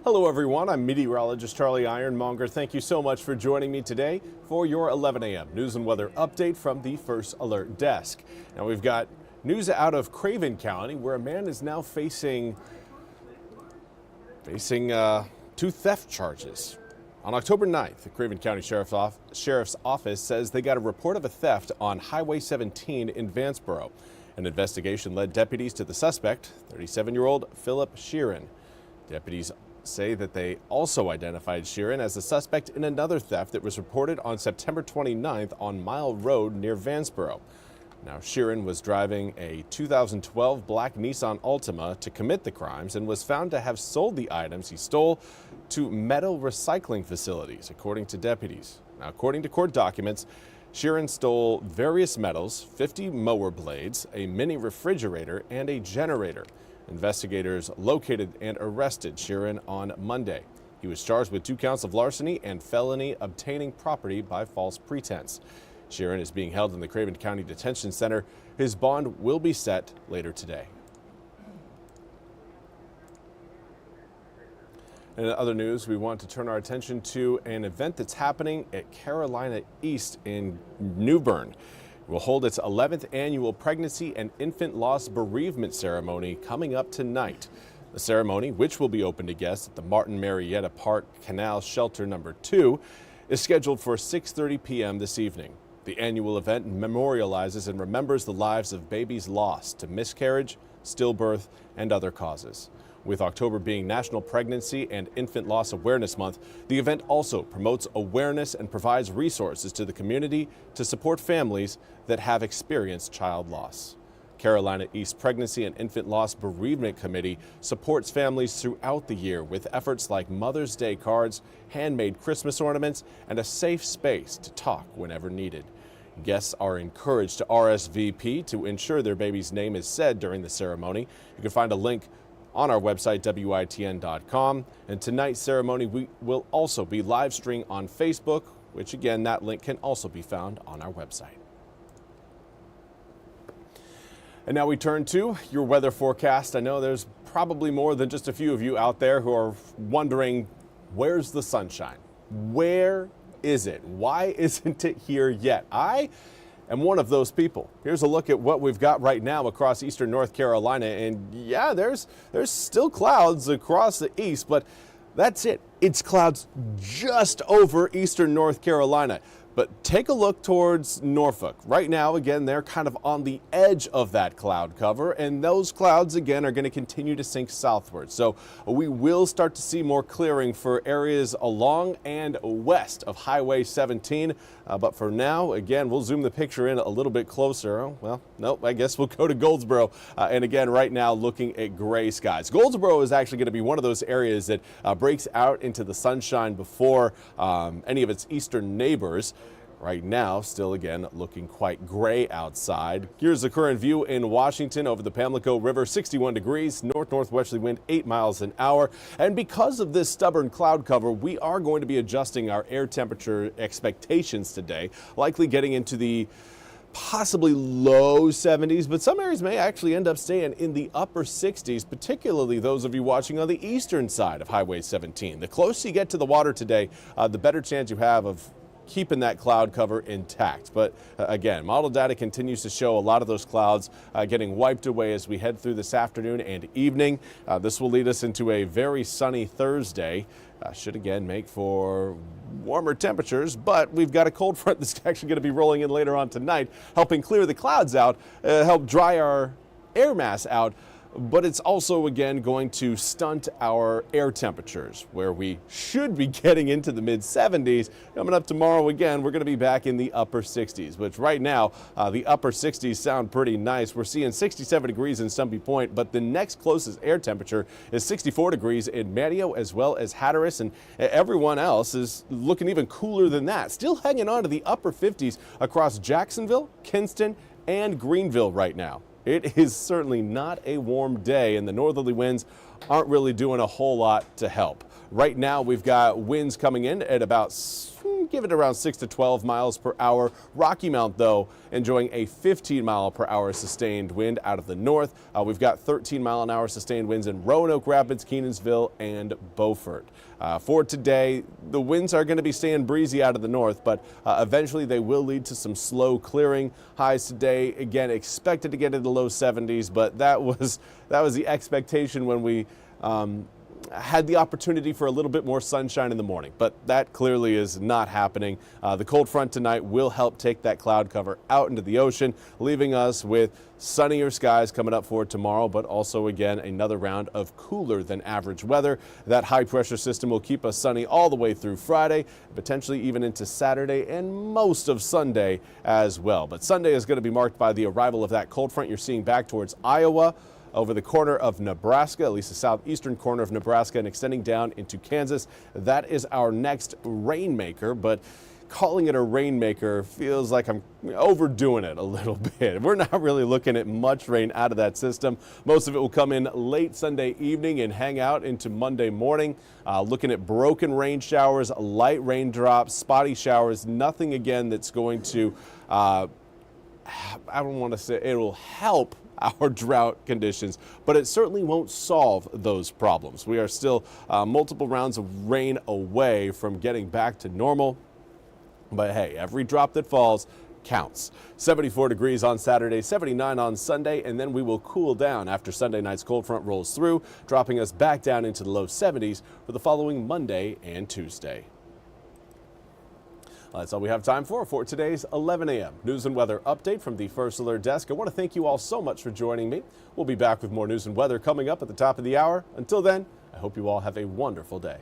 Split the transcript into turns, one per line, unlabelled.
Hello everyone, I'm Meteorologist Charlie Ironmonger. Thank you so much for joining me today for your 11 a.m. news and weather update from the First Alert Desk. Now we've got news out of Craven County where a man is now facing two theft charges. On October 9th, the Craven County Sheriff's Office says they got a report of a theft on Highway 17 in Vanceboro. An investigation led deputies to the suspect, 37-year-old Philip Sheeran. Deputies say that they also identified Sheeran as the suspect in another theft that was reported on September 29th on Mile Road near Vanceboro. Now, Sheeran was driving a 2012 black Nissan Altima to commit the crimes and was found to have sold the items he stole to metal recycling facilities, according to deputies. Now, according to court documents, Sheeran stole various metals, 50 mower blades, a mini refrigerator, and a generator. Investigators located and arrested Sheeran on Monday. He was charged with 2 counts of larceny and felony obtaining property by false pretense. Sheeran is being held in the Craven County Detention Center. His bond will be set later today. In other news, we want to turn our attention to an event that's happening at Carolina East in New Bern. It will hold its 11th annual Pregnancy and Infant Loss Bereavement Ceremony coming up tonight. The ceremony, which will be open to guests at the Martin Marietta Park Canal Shelter No. 2, is scheduled for 6:30 p.m. this evening. The annual event memorializes and remembers the lives of babies lost to miscarriage, stillbirth, and other causes. With October being National Pregnancy and Infant Loss Awareness Month, the event also promotes awareness and provides resources to the community to support families that have experienced child loss. Carolina East Pregnancy and Infant Loss Bereavement Committee supports families throughout the year with efforts like Mother's Day cards, handmade Christmas ornaments, and a safe space to talk whenever needed. Guests are encouraged to RSVP to ensure their baby's name is said during the ceremony. You can find a link on our website, WITN.com. And tonight's ceremony will also be live streamed on Facebook, which again, that link can also be found on our website. And now we turn to your weather forecast. I know there's probably more than just a few of you out there who are wondering, where's the sunshine? Where is it? Why isn't it here yet? I am one of those people. Here's a look at what we've got right now across eastern North Carolina. And yeah, there's still clouds across the east, but that's it. It's clouds just over eastern North Carolina. But take a look towards Norfolk. Right now, again, they're kind of on the edge of that cloud cover, and those clouds, again, are going to continue to sink southward. So we will start to see more clearing for areas along and west of Highway 17. But for now, again, we'll zoom the picture in a little bit closer. Oh, well, nope, I guess we'll go to Goldsboro. And again, right now, looking at gray skies. Goldsboro is actually going to be one of those areas that breaks out into the sunshine before any of its eastern neighbors. Right now, still again looking quite gray outside. Here's the current view in Washington over the Pamlico River, 61 degrees, north-northwesterly wind 8 miles an hour. And because of this stubborn cloud cover, we are going to be adjusting our air temperature expectations today, likely getting into the possibly low 70s, but some areas may actually end up staying in the upper 60s, particularly those of you watching on the eastern side of Highway 17. The closer you get to the water today, the better chance you have of keeping that cloud cover intact. But again, model data continues to show a lot of those clouds getting wiped away as we head through this afternoon and evening. This will lead us into a very sunny Thursday. Should again make for warmer temperatures, but we've got a cold front that's actually going to be rolling in later on tonight, helping clear the clouds out, help dry our air mass out. But it's also, again, going to stunt our air temperatures, where we should be getting into the mid-70s. Coming up tomorrow, again, we're going to be back in the upper 60s, which right now, the upper 60s sound pretty nice. We're seeing 67 degrees in Stumpy Point, but the next closest air temperature is 64 degrees in Manteo as well as Hatteras, and everyone else is looking even cooler than that. Still hanging on to the upper 50s across Jacksonville, Kinston, and Greenville right now. It is certainly not a warm day, and the northerly winds aren't really doing a whole lot to help. Right now, we've got winds coming in at about give it around 6 to 12 miles per hour. Rocky Mount, though, enjoying a 15-mile-per-hour sustained wind out of the north. We've got 13-mile-an-hour sustained winds in Roanoke Rapids, Kenansville, and Beaufort. For today, the winds are going to be staying breezy out of the north, but eventually they will lead to some slow clearing. Highs today, again, expected to get into the low 70s, but that was the expectation when we had the opportunity for a little bit more sunshine in the morning, but that clearly is not happening. The cold front tonight will help take that cloud cover out into the ocean, leaving us with sunnier skies coming up for tomorrow, but also again another round of cooler than average weather. That high pressure system will keep us sunny all the way through Friday, potentially even into Saturday and most of Sunday as well. But Sunday is going to be marked by the arrival of that cold front you're seeing back towards Iowa, over the corner of Nebraska, at least the southeastern corner of Nebraska, and extending down into Kansas. That is our next rainmaker, but calling it a rainmaker feels like I'm overdoing it a little bit. We're not really looking at much rain out of that system. Most of it will come in late Sunday evening and hang out into Monday morning. Looking at broken rain showers, light raindrops, spotty showers, nothing again that's going to, I don't want to say it will help our drought conditions, but it certainly won't solve those problems. We are still multiple rounds of rain away from getting back to normal. But hey, every drop that falls counts. 74 degrees on Saturday, 79 on Sunday, and then we will cool down after Sunday night's cold front rolls through, dropping us back down into the low 70s for the following Monday and Tuesday. That's all we have time for today's 11 a.m. news and weather update from the First Alert Desk. I want to thank you all so much for joining me. We'll be back with more news and weather coming up at the top of the hour. Until then, I hope you all have a wonderful day.